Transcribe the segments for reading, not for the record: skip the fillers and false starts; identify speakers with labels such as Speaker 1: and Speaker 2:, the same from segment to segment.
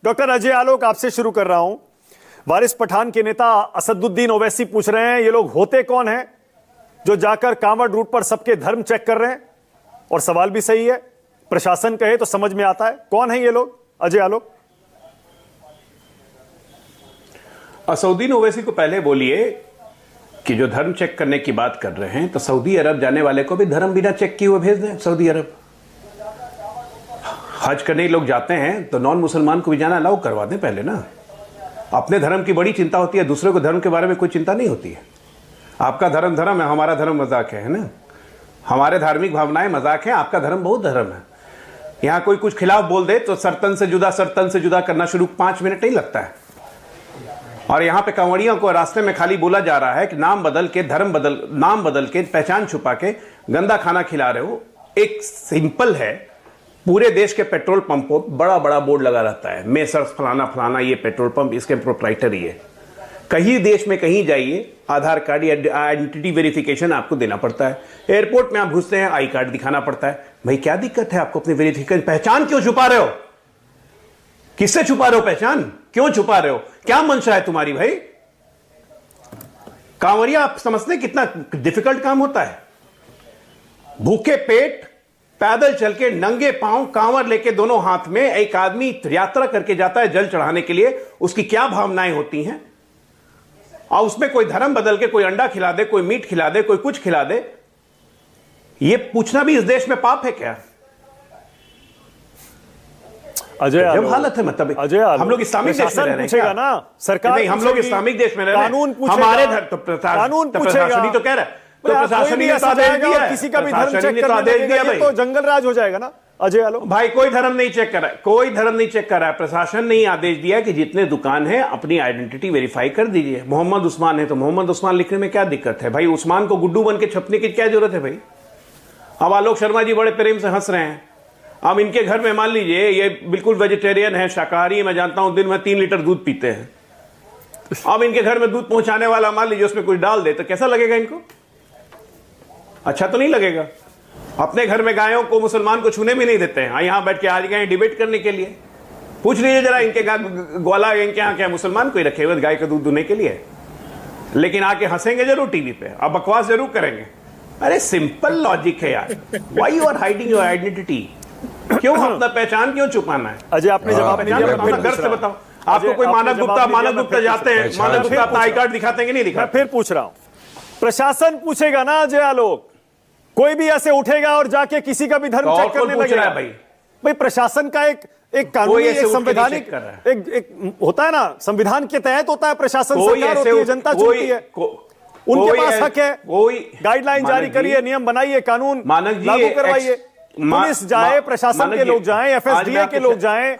Speaker 1: Doctor Ajay Alok, आपसे शुरू कर रहा हूं। वारिस पठान के नेता असदुद्दीन ओवैसी पूछ रहे हैं, ये लोग होते कौन हैं जो जाकर कांवड़ रूट पर सबके धर्म चेक कर रहे हैं? और सवाल भी सही है, प्रशासन कहे तो समझ में आता है। कौन है ये लोग, अजय आलोक?
Speaker 2: असदुद्दीन ओवैसी को पहले बोलिए कि जो धर्म चेक करने की बात कर रहे हैं, तो सऊदी अरब जाने वाले को भी धर्म बिना चेक किए हुए भेज दें। सऊदी अरब हज करने लोग जाते हैं तो नॉन मुसलमान को भी जाना अलाउ करवा दें पहले ना। अपने धर्म की बड़ी चिंता होती है, दूसरे को धर्म के बारे में कोई चिंता नहीं होती है। आपका धर्म धर्म है, हमारा धर्म मजाक है ना। हमारे धार्मिक भावनाएं मजाक है, आपका धर्म बहुत धर्म है। यहाँ कोई कुछ खिलाफ बोल दे तो सरतन से जुदा करना शुरू 5 मिनट नहीं लगता है। और यहाँ पे कांवड़ियों को रास्ते में खाली बोला जा रहा है कि नाम बदल के, नाम बदल के, पहचान छुपा के गंदा खाना खिला रहे हो। एक सिंपल है, पूरे देश के पेट्रोल पंपों बड़ा बड़ा बोर्ड लगा रहता है, मेसर्स फलाना फलाना, ये पेट्रोल पंप इसके प्रोप्राइटरी है। कहीं देश में कहीं जाइए, आधार कार्ड या आइडेंटिटी वेरिफिकेशन आपको देना पड़ता है। एयरपोर्ट में आप घुसते हैं, आई कार्ड दिखाना पड़ता है। भाई क्या दिक्कत है आपको अपनी वेरिफिकेशन? पहचान क्यों छुपा रहे हो? किससे छुपा रहे हो पहचान? क्यों छुपा रहे हो? क्या मंशा है तुम्हारी भाई? कांवरिया आप समझते हैं कितना डिफिकल्ट काम होता है? भूखे पेट पैदल चल के नंगे पांव कांवर लेके दोनों हाथ में एक आदमी यात्रा करके जाता है जल चढ़ाने के लिए। उसकी क्या भावनाएं होती हैं? और उसमें कोई धर्म बदल के कोई अंडा खिला दे, कोई मीट खिला दे, कोई कुछ खिला दे। यह पूछना भी इस देश में पाप है क्या?
Speaker 1: अजय
Speaker 2: जब हालत है, मतलब
Speaker 1: अजय
Speaker 2: हम लोग इस्लामिक देश में रह रहे हैं
Speaker 1: ना, सरकार
Speaker 2: नहीं, हम लोग इस्लामिक देश में रह रहे हैं।
Speaker 1: कानून पूछेगा,
Speaker 2: हमारे कानून
Speaker 1: पूछेगा,
Speaker 2: प्रशासन ही तो कह रहा है। तो प्रशासन ने तो आदेश दिया है,
Speaker 1: किसी का भी धर्म चेक करने लगेगा तो जंगल राज हो जाएगा ना अजय आलोक।
Speaker 2: भाई कोई धर्म नहीं चेक कर रहा है, कोई धर्म नहीं चेक कर रहा है। प्रशासन ने ही आदेश दिया कि जितने दुकान है अपनी आइडेंटिटी वेरीफाई कर दीजिए। मोहम्मद उस्मान है तो मोहम्मद उस्मान लिखने में क्या दिक्कत है भाई? उस्मान को गुड्डू बन के छपने की क्या जरूरत है भाई? अब आलोक शर्मा जी बड़े प्रेम से हंस रहे हैं। अब इनके घर में मान लीजिए ये बिल्कुल वेजिटेरियन है, शाकाहारी है, मैं जानता हूं, दिन में 3 लीटर दूध पीते हैं। अब इनके घर में दूध पहुंचाने वाला मान लीजिए उसमें कुछ डाल दे तो कैसा लगेगा इनको? अच्छा तो नहीं लगेगा। अपने घर में गायों को, मुसलमान को छूने भी नहीं देते हैं। यहां बैठ के आज गए डिबेट करने के लिए। पूछ लीजिए जरा इनके ग्वाला इनके यहाँ क्या मुसलमान को ही रखे हुए गाय का दूध दुहने के लिए? लेकिन आके हंसेंगे जरूर टीवी पे, अब बकवास जरूर करेंगे। अरे सिंपल लॉजिक है यार। Why you are hiding your identity? क्यों अपना पहचान क्यों छुपाना है?
Speaker 1: अजय आपने जवाब
Speaker 2: घर से बताओ। आपको कोई मानव गुप्ता जाते हैं, मानव गुप्ता अपना आई कार्ड दिखाते हैं कि नहीं दिखाते?
Speaker 1: फिर पूछ रहा हूं, प्रशासन पूछेगा ना अजय आलोक? कोई भी ऐसे उठेगा और जाके किसी का भी धर्म चेक करने लगेगा? भाई प्रशासन का एक कानूनी, एक संवैधानिक एक होता है ना, संविधान के तहत होता है प्रशासन। सरकार होती है, जनता चुनती है, उनके पास हक है। गाइडलाइन जारी करिए, नियम बनाइए, कानून लागू करवाइए। पुलिस जाए, प्रशासन के लोग जाएं, एफएसडीए के लोग जाएं।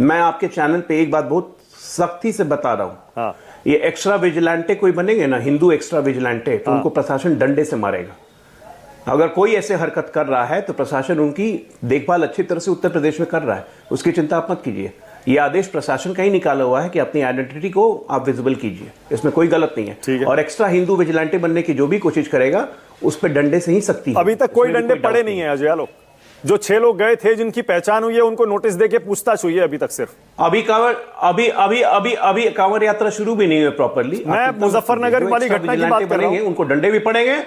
Speaker 2: मैं आपके चैनल पे एक बात बहुत सख्ती से बता रहा हूं। हाँ। ये एक्स्ट्रा विजिलेंटे कोई बनेंगे ना, हिंदू एक्स्ट्रा विजिलेंटे, तो उनको प्रशासन डंडे से मारेगा। अगर कोई ऐसे हरकत कर रहा है तो प्रशासन उनकी देखभाल अच्छी तरह से उत्तर प्रदेश में कर रहा है, उसकी चिंता आप मत कीजिए। ये आदेश प्रशासन का ही निकाला हुआ है कि अपनी आइडेंटिटी को आप विजिबल कीजिए, इसमें कोई गलत नहीं है। और एक्स्ट्रा हिंदू विजिलेंटे बनने की जो भी कोशिश करेगा उस पर डंडे से ही सख्ती है।
Speaker 1: अभी तक कोई डंडे पड़े नहीं है अजय आलोक। जो 6 लोग गए थे जिनकी पहचान हुई है, उनको नोटिस देके पूछताछ हुई है अभी तक सिर्फ।
Speaker 2: अभी कांवर यात्रा शुरू भी नहीं हुई प्रॉपरली।
Speaker 1: मैं मुजफ्फरनगर वाली घटना की बात कर रहा हूं।
Speaker 2: उनको डंडे भी पड़ेंगे।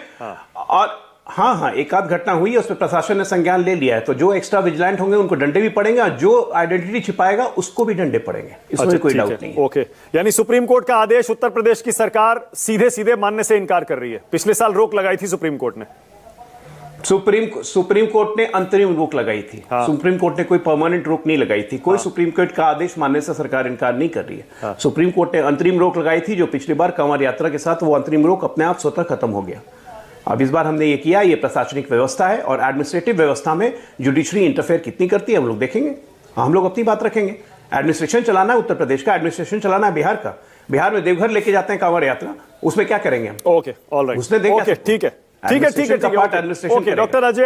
Speaker 2: और हाँ, एक आध घटना हुई है, उस पर प्रशासन ने संज्ञान ले लिया है। तो जो एक्स्ट्रा विजिलेंट होंगे उनको डंडे भी पड़ेंगे, और जो आइडेंटिटी छिपाएगा उसको भी डंडे पड़ेंगे। इसमें कोई डाउट नहीं है।
Speaker 1: ओके, यानी सुप्रीम कोर्ट का आदेश उत्तर प्रदेश की सरकार सीधे सीधे मानने से इनकार कर रही है। पिछले साल रोक लगाई थी सुप्रीम कोर्ट ने। सुप्रीम कोर्ट ने अंतरिम रोक लगाई थी। हाँ। सुप्रीम कोर्ट ने कोई परमानेंट रोक नहीं लगाई थी। कोई सुप्रीम कोर्ट का आदेश मानने से सरकार इनकार नहीं कर रही है। हाँ। सुप्रीम कोर्ट ने अंतरिम रोक लगाई थी, जो पिछली बार कांवर यात्रा के साथ वो अंतरिम रोक अपने आप स्वतः खत्म हो गया। अब इस बार हमने ये किया, ये प्रशासनिक व्यवस्था है, और एडमिनिस्ट्रेटिव व्यवस्था में जुडिशरी इंटरफेयर कितनी करती है हम लोग देखेंगे। हम लोग अपनी बात रखेंगे। एडमिनिस्ट्रेशन चलाना है उत्तर प्रदेश का, एडमिनिस्ट्रेशन चलाना है बिहार का। बिहार में देवघर लेके जाते हैं कांवर यात्रा, उसमें क्या करेंगे हम? ओके, ऑलराइट,
Speaker 2: उसने देखा,
Speaker 1: ठीक है, ठीक है, ठीक है, ठीक है, डॉक्टर अजय